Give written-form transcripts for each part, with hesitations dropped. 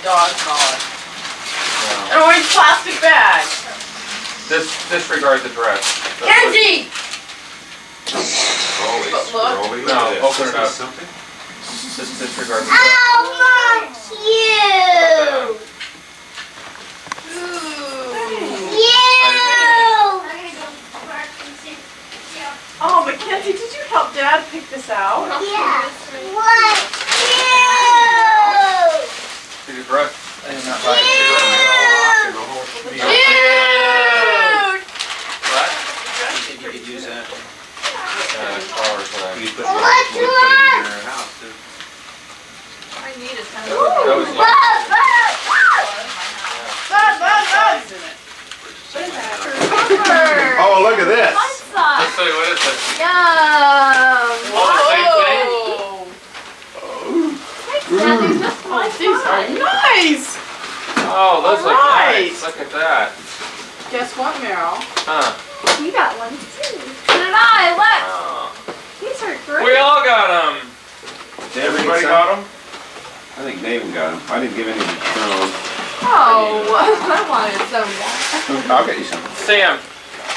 dog collar. An orange plastic bag. Disregard the dress. Kenzie! But look. No, open it up. Something? Just disregard the dress. Oh, Mom, cute! Oh, Mackenzie, did you help Dad pick this out? Yeah. What? Cute! Did you brush? I did not buy it. Cute! What? You think you could use that? Car or whatever. You could put it in your house too. I need a ton That was of What is that? Oh, look at this. Let's see, what is this? Yum! Whoa! Oh, These are nice! Oh, those look Alright. nice. Look at that. Guess what, Meryl? Huh. You got one too. So did I. Look. Oh. These are great. We all got them. Everybody got them? I think David got them. I didn't give any to Sean. Oh, I wanted some of that. I'll get you some. Sam.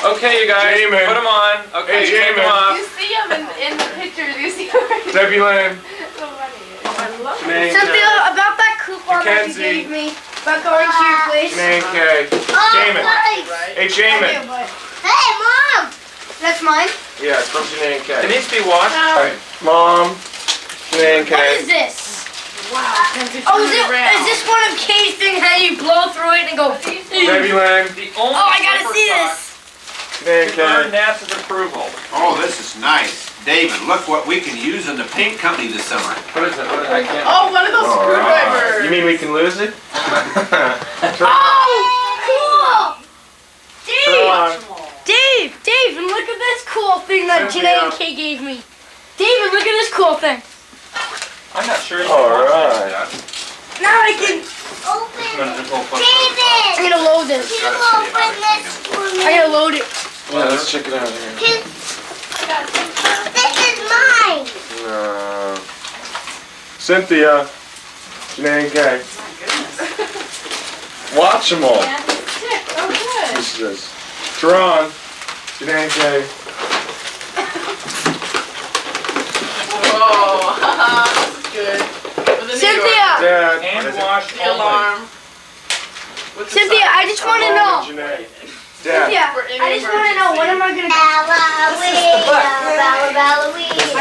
Okay, you guys. Jamin. Put them on. Okay, Hey, take them Jamin. off. You see them in the pictures. You see them. Debbie Lynn. So funny. I love it. Janae Something K. about that coupon that you Mackenzie. gave me about going to your place. Janae K. Jamin. Nice. Hey, Jamin. Hey, Mom. That's mine. Yeah, it's from Janae It K. needs to be washed. Alright, Mom. Janae What K. is this? Wow, Kenzie, Oh, turn it around. is this one of Kay's thing how you blow through it and go? Debbie Lynn. The only Oh, I gotta super see sock Janae to earn K. NASA's approval. Oh, this is nice. David, look what we can use in the paint company this summer. What is it? What is it? I can't. Oh, one of those screwdrivers. You mean we can lose it? Oh, cool! Come Dave! on. Dave, and look at this cool thing that Janae and Kay gave me. David, look at this cool thing. I'm not sure you All can wash right. that. Now I can Gonna just hold I'm gonna load this. You open this I gotta load it. Yeah, let's check it out here. This is mine. No. Cynthia. Janae K. Watch them all. Oh, good. This is this. Teron. Janae K. Whoa, this is good. For the New Cynthia! York. Dad. Hand wash The only. alarm. What's the Cynthia, sign? I just want to Mom know. and Janae. Dad. Cynthia, I just want to know, what am I going to do?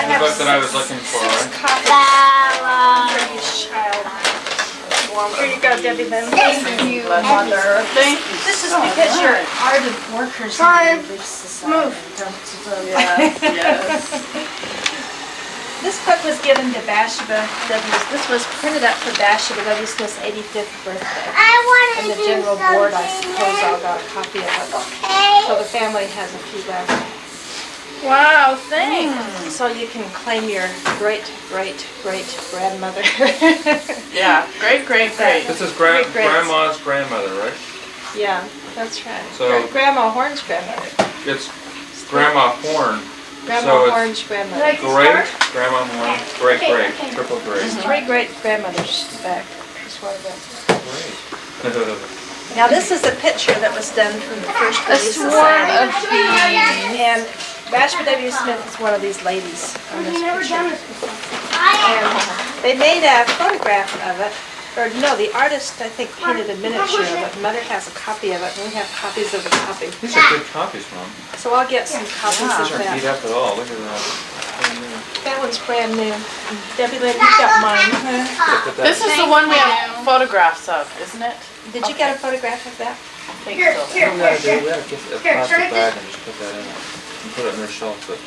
The book that I was looking for. Here you go, Debbie. Thank you, Mother. Thank you. This is because you're ardent workers in the Relief Society. Yes. This book was given to Bathsheba W's. This was printed up for Bathsheba W. Smith's 85th birthday. And the general board, I suppose, all got a copy of it. So the family has a few left. Wow, thanks. So you can claim your great-great-great-grandmother. Yeah, great. This is Great-greats. grandma's grandmother, right? Yeah, that's right. So- Grandma Horn's grandmother. It's Grandma Horn. Grandma So it's Horn's grandmother. Great Grandma Horn. Great, triple great. Three great-grandmothers back. That's what it is. Great. Now this is a picture that was done from the first A Relief swarm Society. of bees. And Bathsheba W. Smith is one of these ladies on this picture. And they made a photograph of it. Or no, the artist, I think, painted a miniature of it. Mother has a copy of it, and we have copies of the copy. These are good copies, Mom. So I'll get some copies These of aren't beat that. up at all. Look at that. That one's brand new. Debbie Lynn, you've got mine. Look at that. This is the one we have photographs of, isn't it? Did you get a photograph of that? I think so. We gotta get a plastic bag and just put that in it. And put it in their shelf, but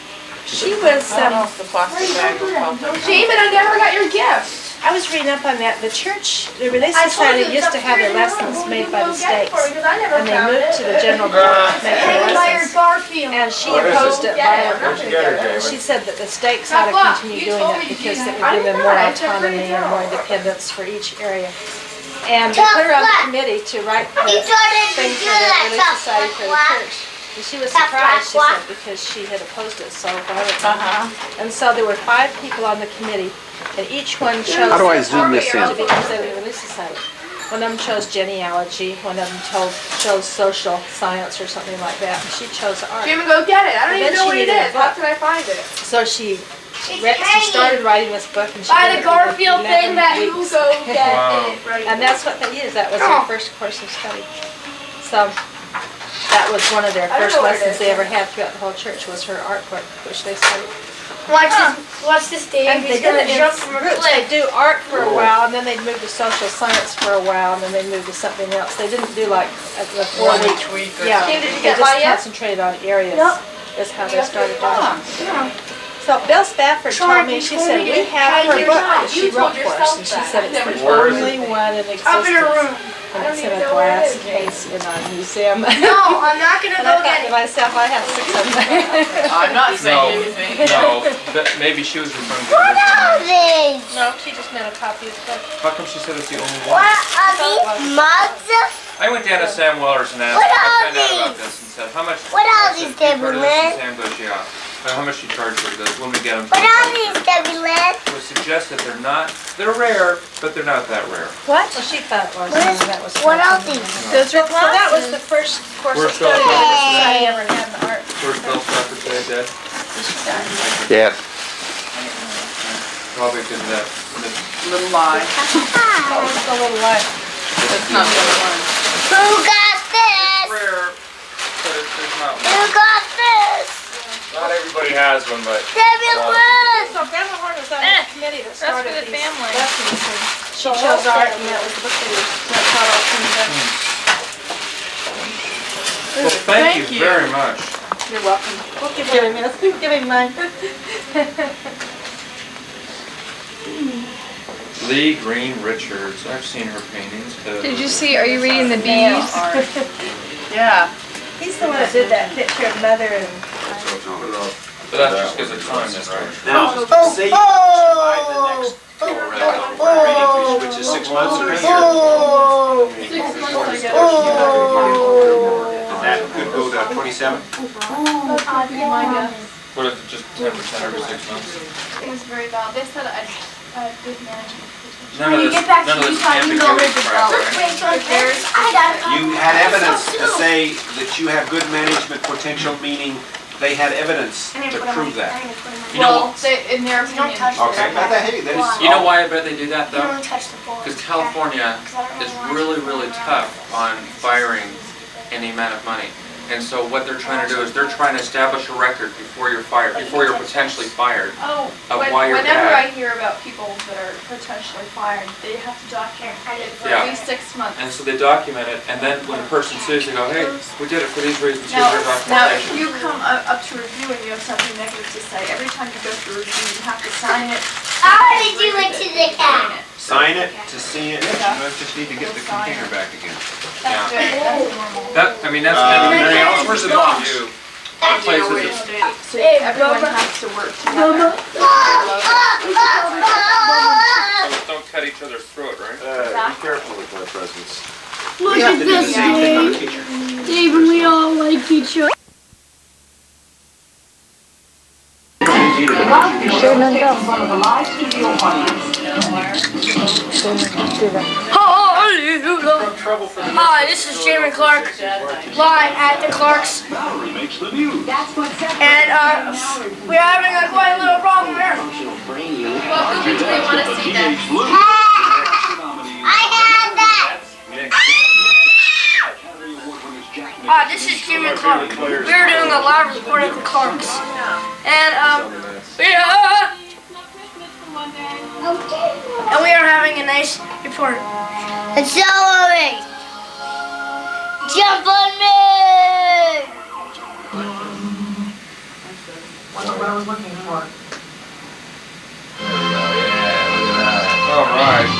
She was, I don't know if the plastic bag will help them. David, I never got your gift. I was reading up on that. The church, the Relief Society used to have their lessons made by the stakes. And they moved to the general board to make their lessons. And she opposed it where'd you violently. get her, And David? she said that the stakes ought to continue doing it because it would give them more autonomy and more independence for each area. And they put her on the committee to write the thing for the Relief Society for the church. And she was surprised, she said, because she had opposed it so violently. And so there were 5 people on the committee, and each one chose How do I zoom this to in? be president of the Relief Society. One of them chose genealogy, one of them chose social science or something like that, and she chose art. Jimmy, go get it. I don't And even then know she what it needed a is. How book. could I find it? So she started writing this book, and she By did the it within Garfield 11 thing that you weeks. go get Wow. it. Right. And that's what they used. That was their first course of study. So that was one of their I don't first know what it lessons is. they ever had throughout the whole church was her art book, which they studied. Watch this, Dave. And He's they did gonna it in jump from a groups. They'd cliff. do art for a while, and then they'd move to social science for a while, and then they'd move to something else. They didn't do like a 4 week. week Yeah, Dave, did you they get just mine yet? concentrated on areas. Nope. Is how they started doing. Yeah. So Bill Spafford told me, you she told said, me we to have hide her your book mouth. that she You told wrote for us, yourself and she that. said it's the Where is it? only one in existence. Up in her room. And I it's don't in even a know where it glass is. case in our museum. No, I'm not gonna And I go thought get to it. myself, I have 6 of them. I'm not saying No, anything. no, maybe she was referring to the these? No, she just meant a copy of the book. How come she said it's the only What one? are these mugs? I went down to Sam Weller's and asked, What I are found out about these? this and said, how much? What are I said, these, "You've heard of this?" Debbie And Sam goes, yeah. How much she charged for this? When we get them. What are these, Debbie Lynn? Would suggest that they're rare, but they're not that rare. What? Well, she thought it was. What and is- that was what are something. these? Those are glasses. So that was the first course of Where's Bill study Spafford I today? ever had in art. Where's Bill Spafford today, Dad? Yes. Probably because of that. Little lie. That was the little light. That's not the other one. Who got this? Rare, but there's not Who one. got this? Not everybody has one, but Debbie Lynn! So Grandma Horn was on the committee that started for the these family. lessons, and she chose art, and that was the book they used. That's how it all came together. Well, thank you very much. You're welcome. We'll give him this. We'll give him mine. Lee Green Richards. I've seen her paintings. Did you see, are you reading the bees? Yeah. He's the one that did that picture of Mother and... But that's just because it's time this time. Now, Oh, say you oh, the next go around oh, of training, which is 6 months or a year. oh, 6 months I get it. oh. That could go to 27. What if it's just 10% every 6 months? It was very bad. They said I had good management. None of this, none of this camping crap, right? You had evidence to say that you have good management potential, meaning they had evidence to prove that. You know, Well, they, in their opinion. Okay, but hey, that is. you know why I bet they do that though? touch the board. Because California is really, really tough on firing any amount of money. And so what they're trying to do is they're trying to establish a record before you're fired, before you're potentially fired. Oh, Of why you're whenever bad. I hear about people that are potentially fired, they have to document it for Yeah. at least 6 months. And so they document it, and then when a person sues, they go, hey, we did it for these reasons, here's Now, our now, if documentation. you come up to review and you have something negative to say, every time you go through review, you have to sign it. How did you went to the cat? Sign it to see it. You just need to get the computer back again. That's good, that's normal. That, I mean, that's Mary Alice, where's the box? you. Thank Places you. that- So everyone has to work together. Don't cut each other's throat, right? be careful with my presents. Look You have at to do the this, same thing on a Dave. teacher. Dave and we all like each other. Hi, this is Jamie Clark, live at the Clarks. And we're having a quite a little problem here. What movie do we want to see next? I have that. This is Jamie Clark. We're doing a live report at the Clarks. And we are having a nice report. Accelerate. Jump on me. All right.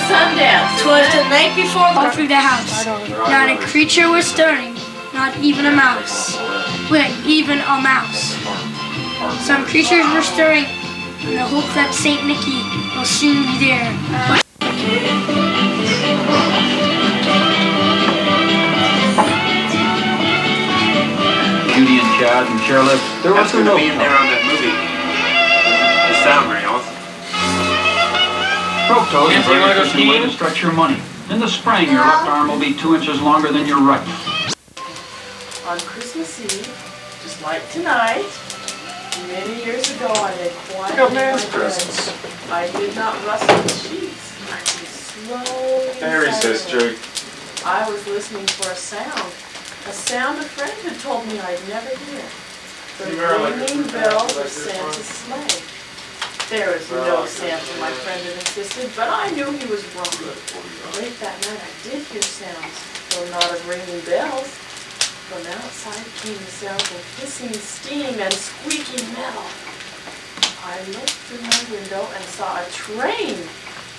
Sundance. 'Twas the night before we through the house. Not a creature was stirring, not even a mouse. Wait, even a mouse. Some creatures were stirring in the hope that Saint Nicky will soon be there. Judy and Chad and Charlotte, there was That's some gonna milk. be in there on that movie. The sound, Mary Alice. Stroke toe is a Nancy, you wanna very go efficient way to skiing? stretch your money. In the spring, your left arm will be 2 inches longer than your right. On Christmas Eve, just like tonight, many years ago, I lay quietly got in my man's bed. presents. I did not rustle the sheets. I did slowly and Harry says, silently. Joey. I was listening for a sound a friend had told me I'd never hear. The You wear like a ringing suit bells like of this Santa's one? sleigh. There is no Santa, my friend had insisted, but I knew he was wrong. Late that night I did hear sounds, though not of ringing bells. From outside came the sounds of hissing steam and squeaking metal. I looked through my window and saw a train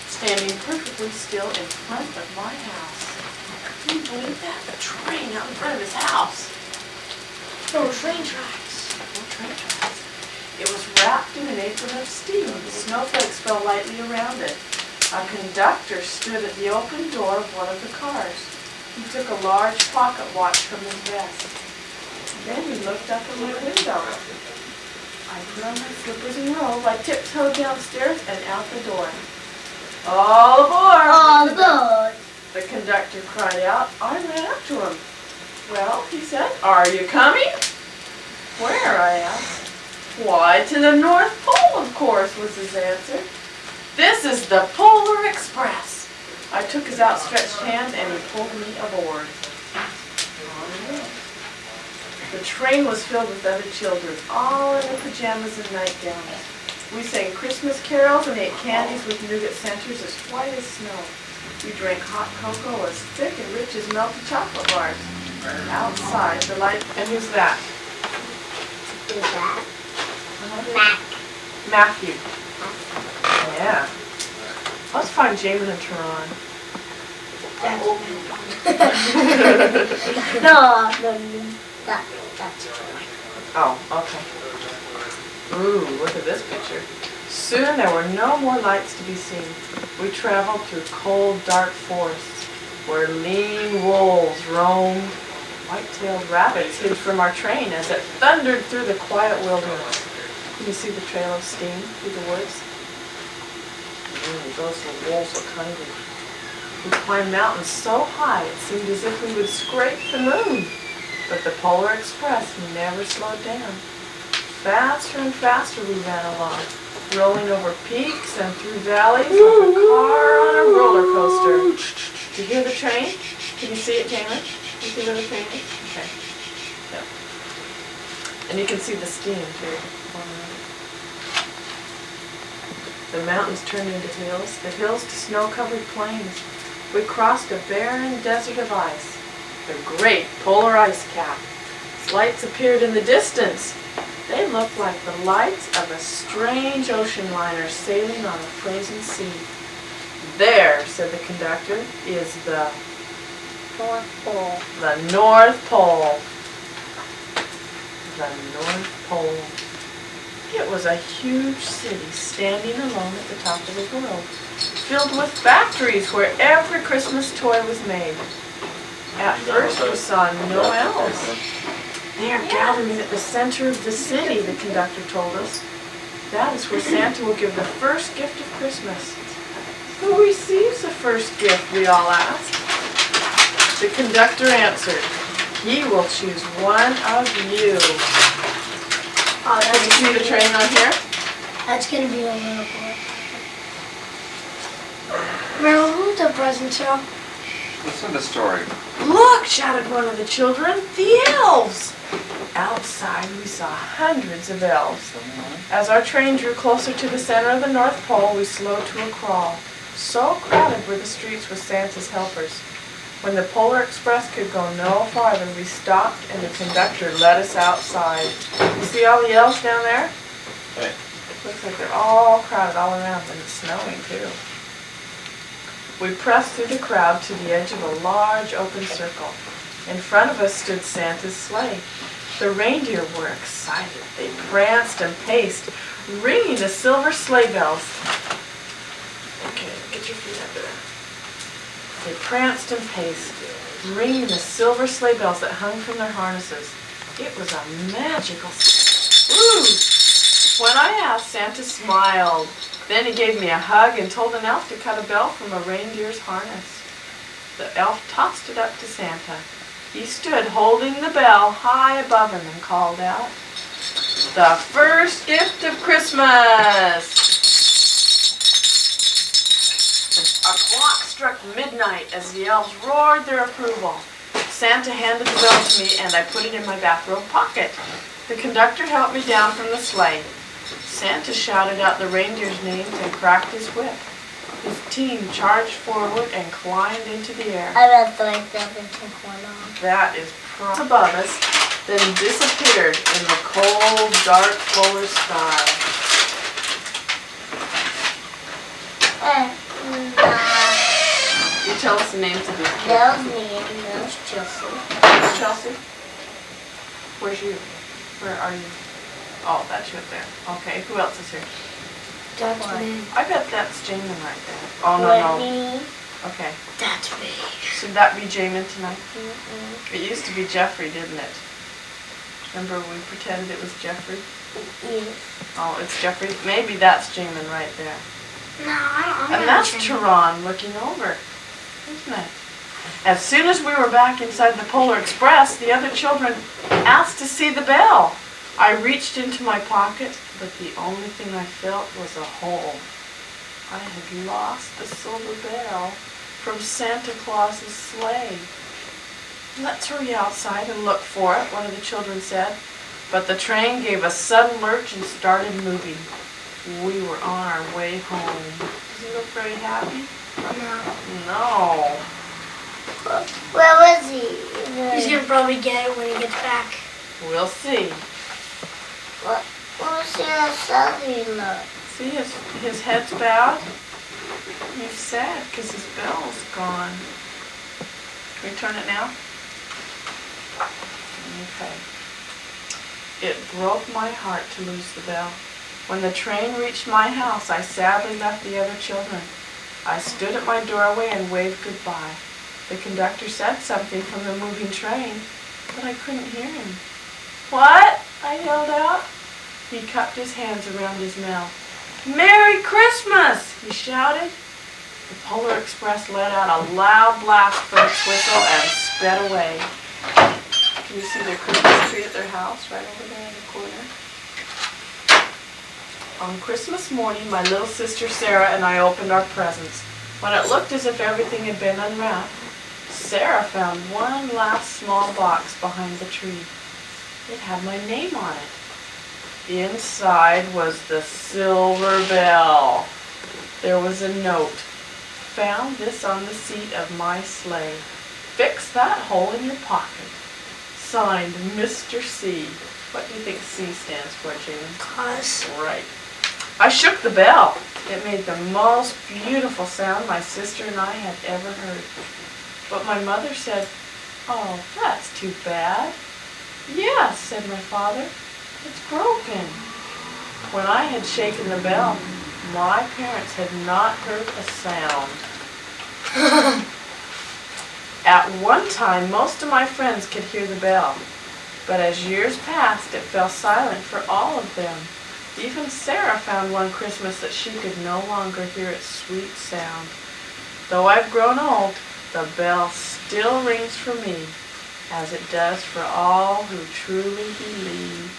standing perfectly still in front of my house. Can you believe that? A train out in front of his house. No train tracks. No train tracks. It was wrapped in an apron of steam. The snowflakes fell lightly around it. A conductor stood at the open door of one of the cars. He took a large pocket watch from his vest. Then he looked up at my window. I put on my slippers and robe. I tiptoed downstairs and out the door. All aboard! All aboard. The conductor cried out. I ran up to him. Well, he said, are you coming? Where? I asked. Why, to the North Pole, of course, was his answer. This is the Polar Express. I took his outstretched hand and he pulled me aboard. The train was filled with other children, all in their pajamas and nightgowns. We sang Christmas carols and ate candies with nougat centers as white as snow. We drank hot cocoa as thick and rich as melted chocolate bars. Outside, the light... And who's that? Who's that? Mac. Matthew. Yeah. Let's find Jamin and Tehran. No, that's Oh, okay. Ooh, look at this picture. Soon there were no more lights to be seen. We traveled through cold, dark forests where lean wolves roamed. White-tailed rabbits hid from our train as it thundered through the quiet wilderness. Can you see the trail of steam through the woods? Those little wolves look hungry. We climbed mountains so high it seemed as if we would scrape the moon. But the Polar Express never slowed down. Faster and faster we ran along, rolling over peaks and through valleys like a car on a roller coaster. Do you hear the train? Can you see it, Jamin? You see where the train is? Okay. Yeah. And you can see the steam too. The mountains turned into hills, the hills to snow-covered plains. We crossed a barren desert of ice, the great polar ice cap. Its lights appeared in the distance. They looked like the lights of a strange ocean liner sailing on a frozen sea. There, said the conductor, is the North Pole. The North Pole. The North Pole. It was a huge city standing alone at the top of the world, filled with factories where every Christmas toy was made. At first we saw no elves. They are gathering at the center of the city, the conductor told us. That is where Santa will give the first gift of Christmas. Who receives the first gift, we all asked. The conductor answered, he will choose one of you. Oh, Can you see the train on here? That's gonna be a little boy. Meryl, who's the present show? Listen to the story. Look, shouted one of the children, the elves. Outside we saw hundreds of elves. As our train drew closer to the center of the North Pole, we slowed to a crawl. So crowded were the streets with Santa's helpers. When the Polar Express could go no farther, we stopped and the conductor led us outside. You see all the elves down there? Hey. Looks like they're all crowded all around, and it's snowing too. We pressed through the crowd to the edge of a large open circle. In front of us stood Santa's sleigh. The reindeer were excited. They pranced and paced, ringing the silver sleigh bells. Okay, get your feet under there. They pranced and paced, ringing the silver sleigh bells that hung from their harnesses. It was a magical... Ooh! When I asked, Santa smiled. Then he gave me a hug and told an elf to cut a bell from a reindeer's harness. The elf tossed it up to Santa. He stood holding the bell high above him and called out, "The first gift of Christmas!" A clock struck midnight as the elves roared their approval. Santa handed the bell to me and I put it in my bathrobe pocket. The conductor helped me down from the sleigh. Santa shouted out the reindeers' names and cracked his whip. His team charged forward and climbed into the air. I bet like that and took one off. That is above us, then disappeared in the cold, dark, polar sky. You tell us the names of these kids. That was me and that was Chelsea. Chelsea? Where's you? Where are you? Oh, that's you up there. Okay, who else is here? That's me. I bet that's Jamin right there. Oh, no. Me. Okay. That's me. Should that be Jamin tonight? It used to be Jeffrey, didn't it? Remember we pretended it was Jeffrey? Yes. Oh, it's Jeffrey. Maybe that's Jamin right there. No, I don't. And that's Tehran looking over, isn't it? As soon as we were back inside the Polar Express, the other children asked to see the bell. I reached into my pocket, but the only thing I felt was a hole. I had lost the silver bell from Santa Claus's sleigh. "Let's hurry outside and look for it," one of the children said. But the train gave a sudden lurch and started moving. We were on our way home. Does he look very happy? No. No. Where was he? He's gonna probably get it when he gets back. We'll see. What was he look? See, his head's bowed. He's sad because his bell's gone. Can we turn it now? Okay. It broke my heart to lose the bell. When the train reached my house, I sadly left the other children. I stood at my doorway and waved goodbye. The conductor said something from the moving train, but I couldn't hear him. "What?" I yelled out. He cupped his hands around his mouth. "Merry Christmas!" he shouted. The Polar Express let out a loud blast from its whistle and sped away. Can you see their Christmas tree at their house right over there in the corner? On Christmas morning, my little sister Sarah and I opened our presents. When it looked as if everything had been unwrapped, Sarah found one last small box behind the tree. It had my name on it. Inside was the silver bell. There was a note. "Found this on the seat of my sleigh. Fix that hole in your pocket. Signed, Mr. C." What do you think C stands for, Jamie? Claus. Right. I shook the bell. It made the most beautiful sound my sister and I had ever heard. But my mother said, "Oh, that's too bad." "Yes," said my father, "it's broken." When I had shaken the bell, my parents had not heard a sound. At one time, most of my friends could hear the bell, but as years passed, it fell silent for all of them. Even Sarah found one Christmas that she could no longer hear its sweet sound. Though I've grown old, the bell still rings for me, as it does for all who truly believe.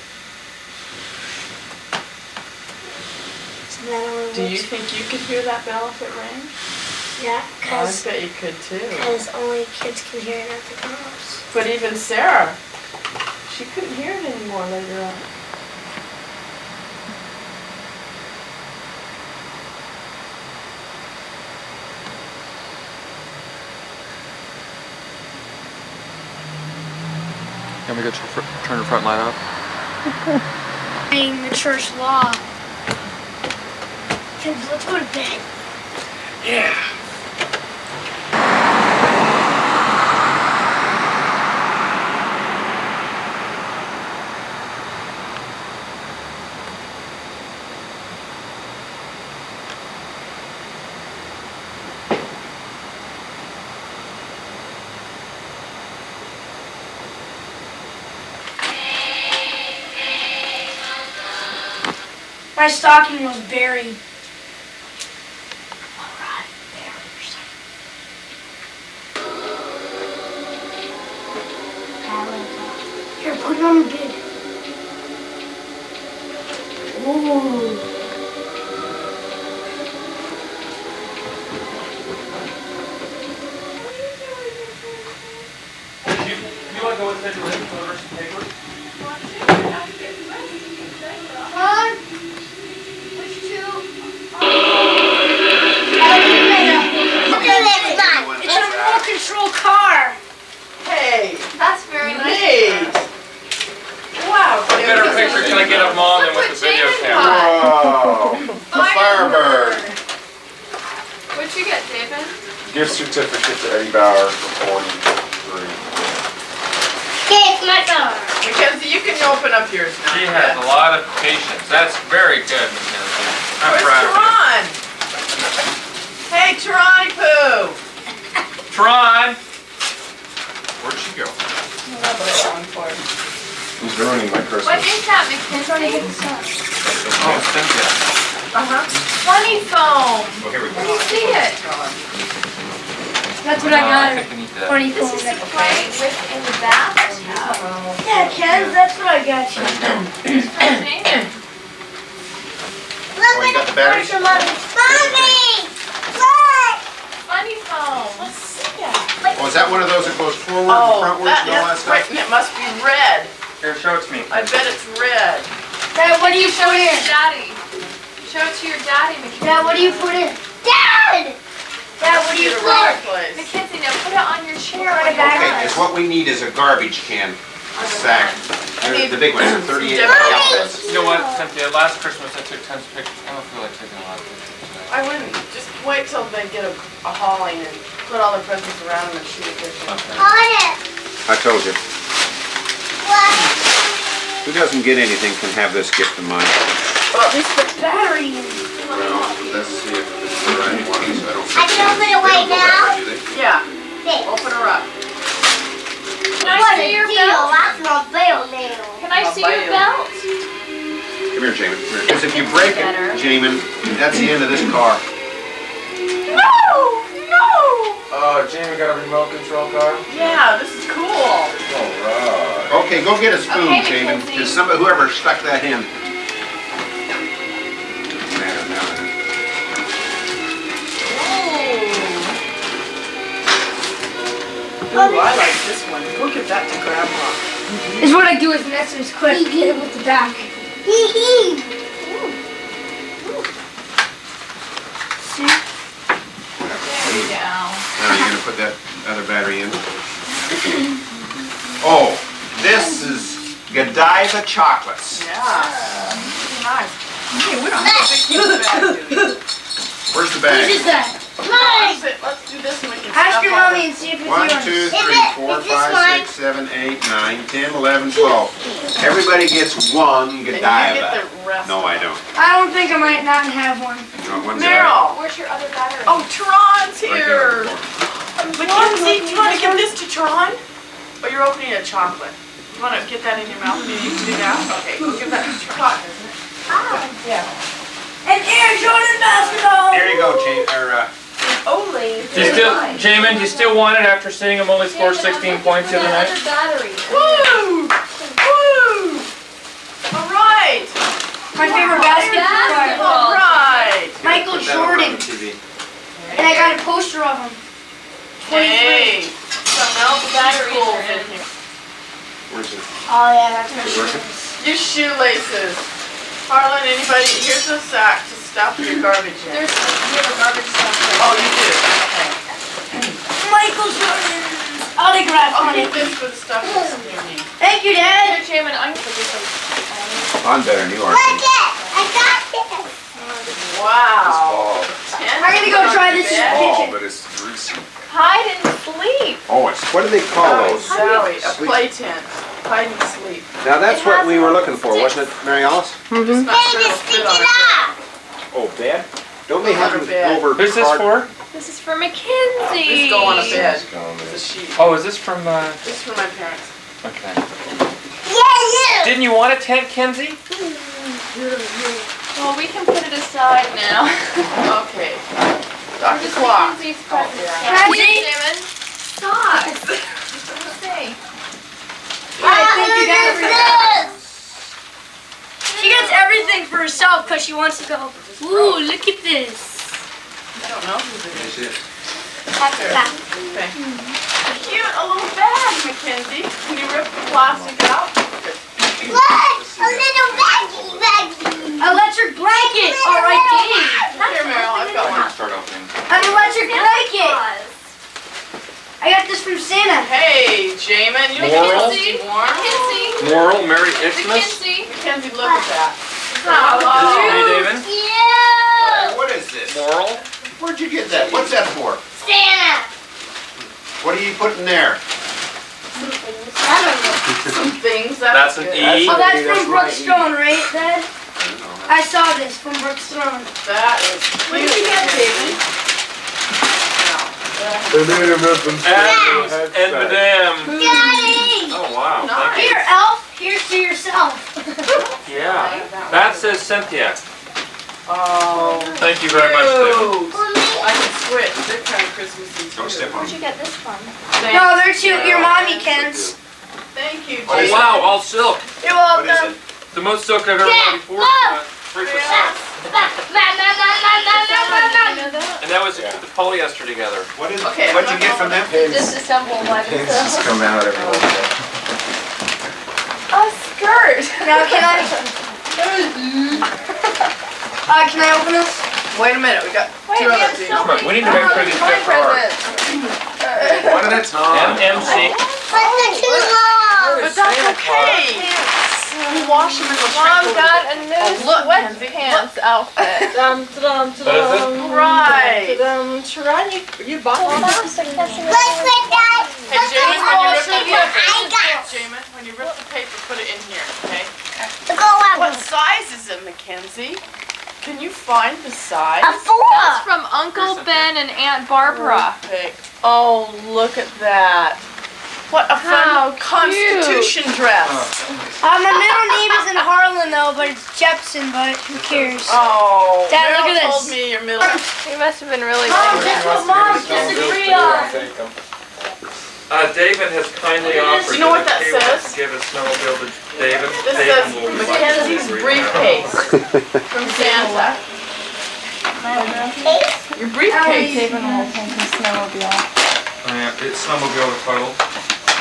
Do you think you could hear that bell if it rang? Yeah, I bet you could too. because only kids can hear it at the house. But even Sarah, she couldn't hear it anymore later on. Can we go turn the front light off? The church law. Kids, let's go to bed. Yeah. My stocking was buried. put it on the bed. Ooh. You want to go with the reverse paper? Huh? Which two? It's a remote control car. Hey, That's very hey. nice. Wow. What better picture can I get of Mom than with the video camera? Wow. A Firebird. What'd you get, David? Gift certificate to Eddie Bauer for 43. Okay, it's my turn. Mackenzie, you can open up yours now. She has a lot of patience. That's very good, Mackenzie. I'm Where's proud of Tron? Hey, Tron Poo. you. Tron! Where'd she go? Oh, Who's ruining my What Christmas? is that, Mackenzie? Oh, Cynthia. Funny foam. Oh, here we Let go. me see it. That's what I I got. think we need that. Funny This phone. is to play with in the bathtub. Yeah, Ken, that's what I got you. It's for me. Look Oh, you got the batteries? Mommy! Look! Funny foam. Let's see that. Oh, is that one of those that goes forward and Oh, frontwards and all that that's stuff? right, and it must be red. Here, show it to me. I bet it's red. Dad, what do you Show put it to in? your daddy. Show it to your daddy, Mackenzie. Dad, what do you put in? Dad! Dad, what do you Get a put right in? place. Mackenzie, now put it on your chair. Put when it back you're Okay, done. is what we need is a garbage can sack. The big one, is it 38 Mommy! gallons? You know what, Cynthia, last Christmas I took tons of pictures. I don't feel like taking a lot of pictures today. I wouldn't. Just wait till they get a hauling and put all the presents around them and shoot a picture. Okay. On it! I told you. What? Who doesn't get anything can have this gift of mine. Well, at least put battery in. Well, let's see if it's the right one, so I don't. I can open it right now? Yeah, This. open her up. Can I see your belt? That's not bell now. Can I see your belt? Come here, Jamin. Because if you break it, Better. Jamin, that's the end of this car. No! No! Oh, Jamie got a remote control car? Yeah, this is cool. Alright. Okay, go get a spoon, Okay, Jamin. Mackenzie. Because somebody, whoever stuck that in. Doesn't matter now. Ooh, I like this one. Go give that to Grandma. Is what I do with Nestor's quick. Hit it with the back. Hee hee. There we go. Now you're gonna put that other battery in. Oh, this is Godiva chocolates. Yeah. Nice. Okay, we don't have to fix this bag, do we? Where's the Whose bag? is that? Mine! Let's do this and we can Ask stuff your all mommy and see if it's 1, yours. 2, 3, it- 4, is this 5, mine? 6, 7, 8, 9, 10, 11, 12. Everybody gets one And you get Godiva. the rest. No, I don't. I don't think I might not have one. No, one's that Meryl. Where's your other battery? Oh, Tron's right there. here. Mackenzie, do you want to give this to Tron? Oh, you're opening a chocolate. You want to get that in your mouth? Maybe you can do that? Okay, go give that to Tron, isn't it? Yeah. An Air Jordan basketball! There you go, Jane. Only. Do you still, Jamin, do you still want it after seeing him only score 16 points the other night? Other battery. Woo! Woo! All right. My favorite basketball player. All right. Michael Jordan. And I got a poster of him. Hey. Some milk batteries are in here. Where's it? Oh yeah, that's my Working? Your shoelaces. Harlan, anybody? Here's a sack to stuff your garbage in. There's you have a garbage stuff. Oh, you do? Okay. Michael Jordan's autograph I'll on keep it. this for the stuff that's near me. Thank you, Dad. Here, Jamin, I'm gonna put this on. I'm better than you are. Look it! I got this! Wow. I'm gonna go try this in the Oh, kitchen. but it's greasy. Hide and sleep. Oh, it's, what do they call Oh, those? Sally, a Sleep. play tent. Hide and sleep. Now that's It what has we a were little looking for, stick. wasn't it, Mary Alice? Just not Hey, sure just it'll stick fit on it her. up! Oh, bed? Don't they have Go on them a bed. over Who's this hard- for? This is for Mackenzie. Please go on a bed. It's gone It's a there. sheet. Oh, is this from, This is for my parents. okay. Yeah, Didn't you want a tent, Kenzie? Well, we can put it aside now. Okay. Dr. Clock. Mackenzie's present. yeah. Here, Kenzie? Jamin. Stop. Let's see. I think you got it for herself because she wants to go, ooh, look at this. I don't know who it is. That. Okay. Cute, a little bag, Mackenzie. Can you rip the plastic out? Look! A little baggy. Electric blanket. All right, Dave. Here, Meryl, I've got one. Start opening. An electric blanket. I got this from Santa. Hey, Jamin, you Moral? Mackenzie. Warm? Moral, Merry Xmas. Mackenzie, look at that. Hey, David. Yeah. What is this? Moral. Where'd you get that? What's that for? Santa. What are you putting there? Some things, That's an good. E. Oh, that's from Brooke Stone, right, Dad? I saw this from Brooke Stone. That is cute. What did you get, David? And Madame. Daddy. Oh, wow. Nice. Here, Elf. Here's to yourself. Yeah. That says Cynthia. Oh. Thank you very much, David. Cute. I can switch. They're kind of Christmassy too. Don't step on Where'd you get this from? No, they're cute. Your mommy Ken's. Thank you, Oh, Jason. wow, all silk. You're What is welcome. it? The most silk I've ever had before. 3%. And that was to keep the polyester together. What is? Okay, What'd I'm you get not from them? Disassemble one. come out every once in a while. A skirt. Now can I open this? Wait a minute, we got two other things. Come on, we need to make sure these fit hard. One at a time. MMC. But they're too long. But that's okay. We'll wash them in the Mom sprinkler. got a new Oh, look, Mackenzie, sweatpants outfit. Right. You bought one? Let's put that. Hey, Jamin, when you rip the paper, I got. Jamin, when you rip the paper, put it in here, okay? Go on. What size is it, Mackenzie? Can you find the size? A 4. That's from Uncle Ben and Aunt Barbara. Okay. Oh, look at that. What a How fun Constitution dress. My middle name is in Harlan though, but it's Jepson. But who cares? Oh, Dad, look Meryl at told this. me your middle. He must have been really Mom, big. guess what moms disagree on? David has kindly offered. You know what that if he wants says? to give a snowmobile to David. This David says will Mackenzie's briefcase from Santa. Your briefcase. It's snowmobile with total.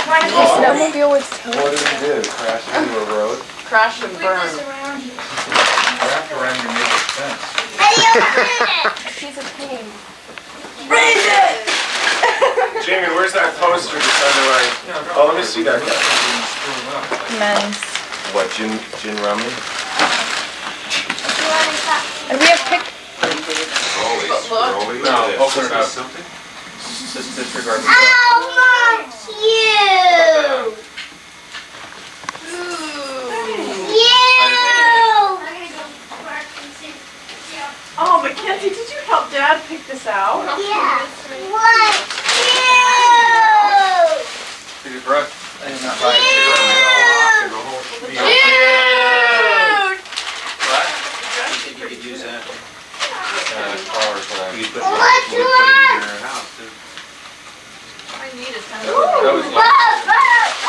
Snowmobile with What did he do? Crash into a road? Crash and burn. Wrapped around your neighbor's fence. How do you open it? He's a pain. Raise it! Jamie, where's that poster that's underlined? Oh, let me see that guy. Nice. What, gin rummy? And we have pic. But look. No, open it up. Something? Just disregard the Oh, Mom, cute. Oh, Mackenzie, did you help Dad pick this out? Yeah. What? Cute. Did you brush? I did not Cute. Cute. What? You could use that. Collar for that. You could put What's it in yours? your house too. I need a ton That was like,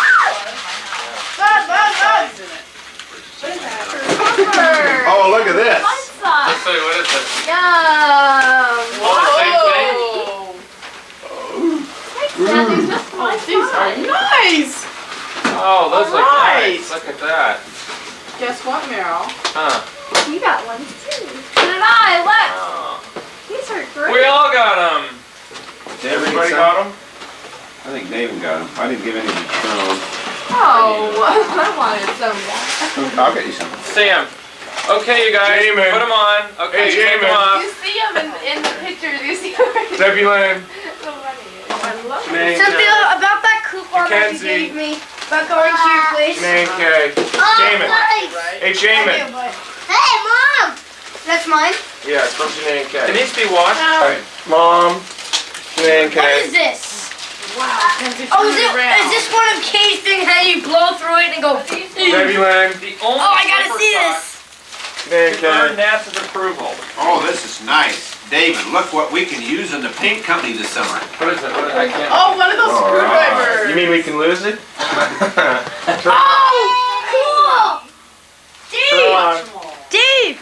Oh, look at this. let's see, what is it? Yum. Oh, Oh, these are nice. Oh, those look Alright. nice. Look at that. Guess what, Meryl? Huh. You got one too. So did I. Look. Oh. These are We great. all got them. Everybody got them? I think David got them. I didn't give any to Sean. Oh, I wanted some. I'll get you some. Sam. Okay, you guys, Jamin. put them on. Okay, Hey, take them Jamin. off. You see them in the pictures. You see them. Debbie Lynn. So funny. I love it. Janae Cynthia, about that coupon that you Mackenzie. gave me about going to your place. Janae K. Oh, Jamin. nice. Right? Hey, I Jamin. do, but Hey, Mom. that's mine. Yeah, it's from Janae It K. needs to be washed. Alright, Mom. Janae What is K. this? Wow. Mackenzie, Oh, turn it around. is this one of Kay's thing how you blow through it and go? Debbie Lynn. The only Oh, I gotta super see sock this. Janae to earn K. NASA's approval. Oh, this is nice. David, look what we can use in the paint company this summer. What is it? What is it? I can't. Oh, one of those Oh, screwdrivers. You mean we can lose it? Oh, cool! Come on. Dave,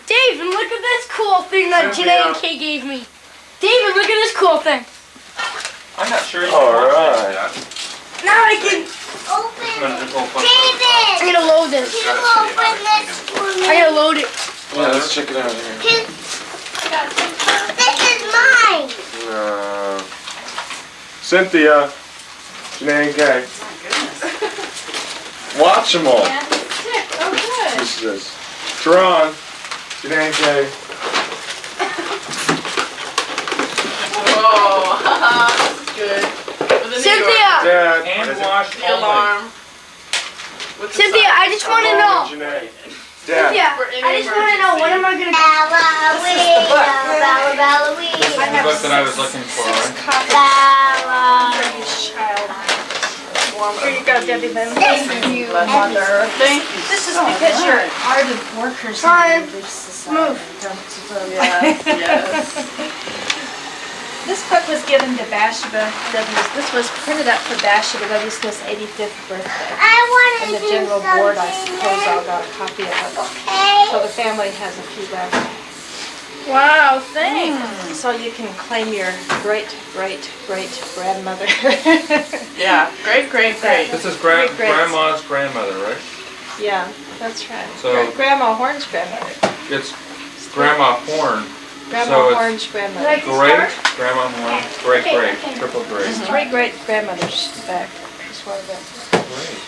and Kay gave me. David, look at this cool thing. I'm not sure you All can watch right. that. Now I can. David! I'm gonna load this. Can you open this for me? I gotta load it. Yeah, let's check it out here. This is mine! Cynthia, Janae and Kay. Watch them all. Oh, good. This is this. Teron, Janae and Kay. Oh, this is good. For the New Cynthia! Dad. Hand what is it? wash York, the alarm. With the Cynthia, sign. I just want to Mom know. and Janae. Dad. Cynthia, For any I just want to know, what am I gonna? Ballawee, ballawee. The book that I was looking for, right? Balla. Here you go, Debbie Lynn. Thank you, Mother. Thank you. This is because you're ardent workers in Fine. the Relief Society. Yes, yes. This book was given to Bathsheba W's. This was printed up for Bathsheba W. Smith's 85th birthday. I want And to the do general something. board, I suppose, all got a copy of it. Okay. So the family has a few left. Wow, thanks. So you can claim your great-great-great-grandmother. Yeah, great. This is Great-greats. grandma's grandmother, right? Yeah, that's right. So- Grandma Horn's grandmother. It's Grandma Horn. Grandma So it's- Horn's grandmother. Like- Great, Grandma Horn, great, triple great. Three great-grandmothers back. Just one of them. Great.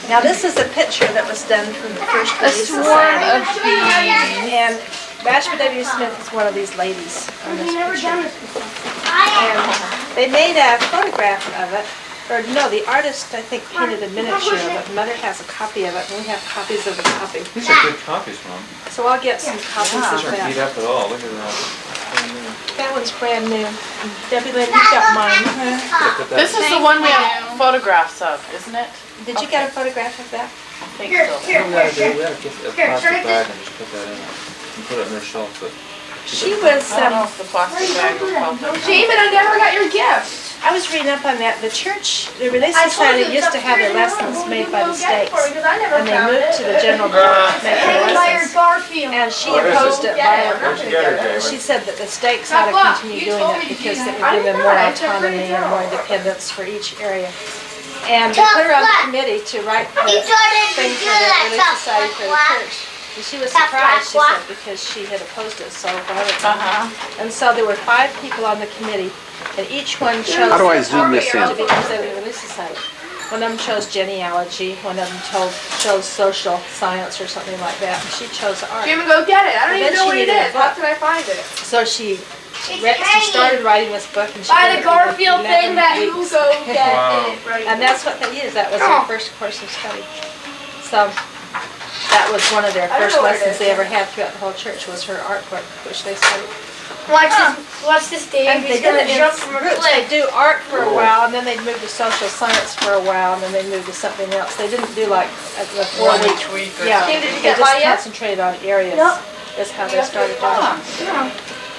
Now this is a picture that was done from the first A Relief swarm Society. of bees. And Bathsheba W. Smith is one of these ladies on this I've never picture. done this before. And they made a photograph of it. Or no, the artist, I think, painted a miniature of it. Mother has a copy of it, and we have copies of the copy. These are good copies, Mom. So I'll get some copies of These aren't beat that. up at all, look at that. That one's brand new. Debbie Lynn, you got mine. Put that- This is the one we have photographs of, isn't it? Did you get a photograph of that? I think Here, so. here, We gotta here, do- we here. gotta get a Here, plastic try bag and just put that in. And put it in their shelf, but. She was, I don't know if the plastic bag will help it. David, I never got your gift. I was reading up on that. The church, the Relief I told Society you used to it's have their upstairs, lessons and made you by go the get it stakes. for me, 'cause I never And they found moved it. to the general board to make Hang their by your lessons. Garfield. And she What is it? opposed it Yeah, I'm violently. Where'd you get it, David? She said that the stakes ought to Look, continue you doing told it me to because do it that. would I give them didn't more know. I took autonomy pretty and more down. independence for each area. And they put her on the committee to write the You started to thing do for the that Relief stuff, Society for the what? church. And she was surprised, she said, because she had opposed it so violently. Uh-huh. And so there were 5 people on the committee, and each one chose How do I zoom this to in? be considered a Relief Society. One of them chose genealogy, one of them chose social science or something like that, and she chose art. Jim, go get it. I don't And even then know she what it needed a is. How book. could I find it? So she hanging. started writing this book, and she By did the it in Garfield 11 thing that you weeks. go get Wow. it. Right. And that's what they used. That was Oh. their first course of study. So that was one of their I don't first know what it lessons is. they ever had throughout the whole church was her artwork, which they studied. Watch this, Dave. And they He's did gonna it in jump from a groups. They'd cliff. do art for a while, and then they'd move to social science for a while, and then they'd move to something else. They didn't do like a 4-week. Each week or Yeah, something. Did you they get just by yet? concentrated on areas. No. That's how they started doing Huh. it.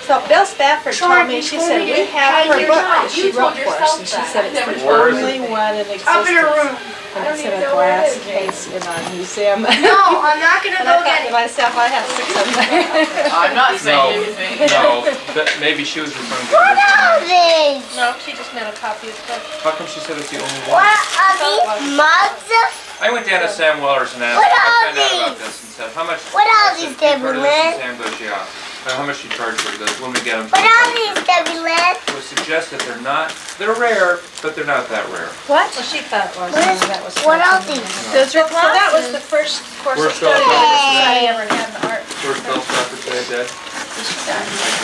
So Bill Spafford told me, she said, we have her book that she wrote for us, and she said it's the Where is only one in existence. Up in her room. And it's in a glass case in our museum. No, I'm not gonna And I go thought get to it. myself, I have 6 of them. I'm not No, saying anything. no, that, maybe she was referring to the What are original. these? No, she just meant a copy of the book. How come she said it's the only What one? are these mugs? I went down to Sam Weller's and asked, What I are found out about these? this and said, how much? What are I said, these, "You've heard of this?" Debbie And Sam goes, yeah. How much she charged for this when we get them? What are these, Debbie Lynn? Would suggest that they're rare, but they're not that rare. What? Well, she thought it was. That was What are these? Those are So that was the first course of Where's Bill study Spafford I today? ever had in art. Where's Bill Stafford today, Dad?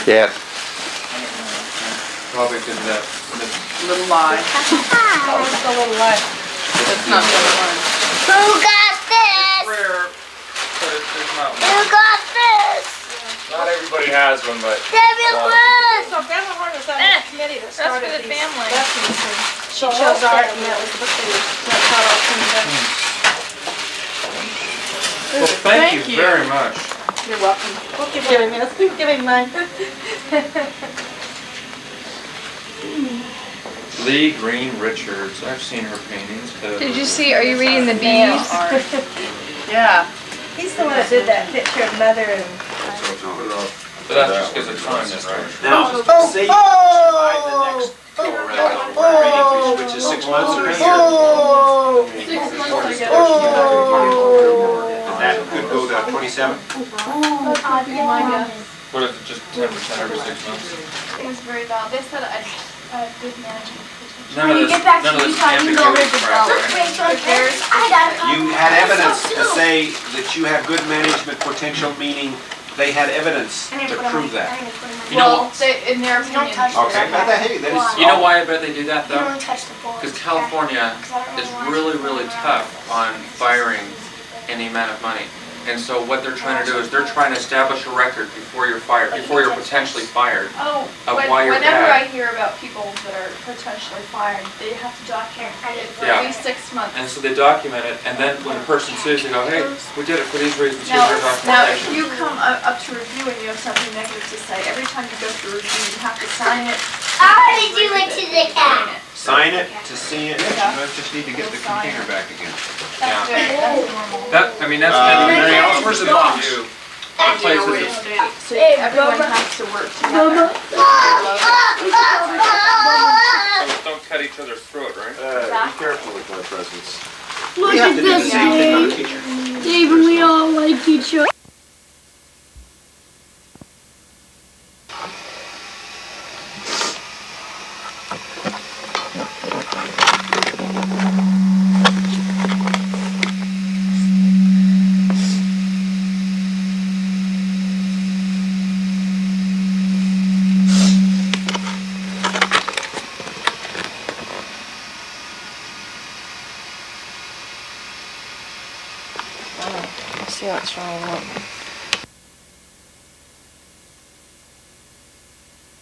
Yes. Probably because of that. Little lie. That was the little light. That's not the one. Who got this? Rare, but there's not Who one. got this? Not everybody has one, but Debbie Lynn! So Grandma Horn was on the committee that started for the these family. lessons, and she chose art, and that was the book they used. That's how it all came together. Well, thank you very much. You're welcome. We'll keep giving this. Keep giving mine. Lee Green Richards. I've seen her paintings. Did you see, are you reading the Nail bees? art. Yeah. He's the one that did that picture of Mother and But that's just because it's time, then, right? Now, say you by the next go around, which is 6 months or a year. That could go to 27? What if it's just 10% every 6 months? It was very bad. They said I good management. None of this ambiguity crap, right? You had evidence to say that you have good management potential, meaning they had evidence to prove that. You know Well, what? they, in their opinion. Okay, but hey, that is. You know why I bet they do that, You though? don't touch the board. Because California is really, really tough on firing any amount of money. And so what they're trying to do is they're trying to establish a record before you're fired, before you're potentially fired. Oh, Of why you're whenever bad. I hear about people that are potentially fired, they have to document it for Yeah. at least 6 months. And so they document it, and then when a person sues, they go, hey, we did it for these reasons, here's Now, our now, if documentation. you come up to review and you have something negative to say, every time you go through review, you have to sign it. I already do it to the cat. Sign it to see it. You just need to get the container back again. That's Yeah. good, that's normal. That, I mean, that's. Mary Alice, where's the box? Places that- So everyone has to work together. Don't cut each other's throat, right? Be careful with my presents. Look You have at to do the this, same thing on a Dave. teacher. Dave and we all like each other. See what's wrong.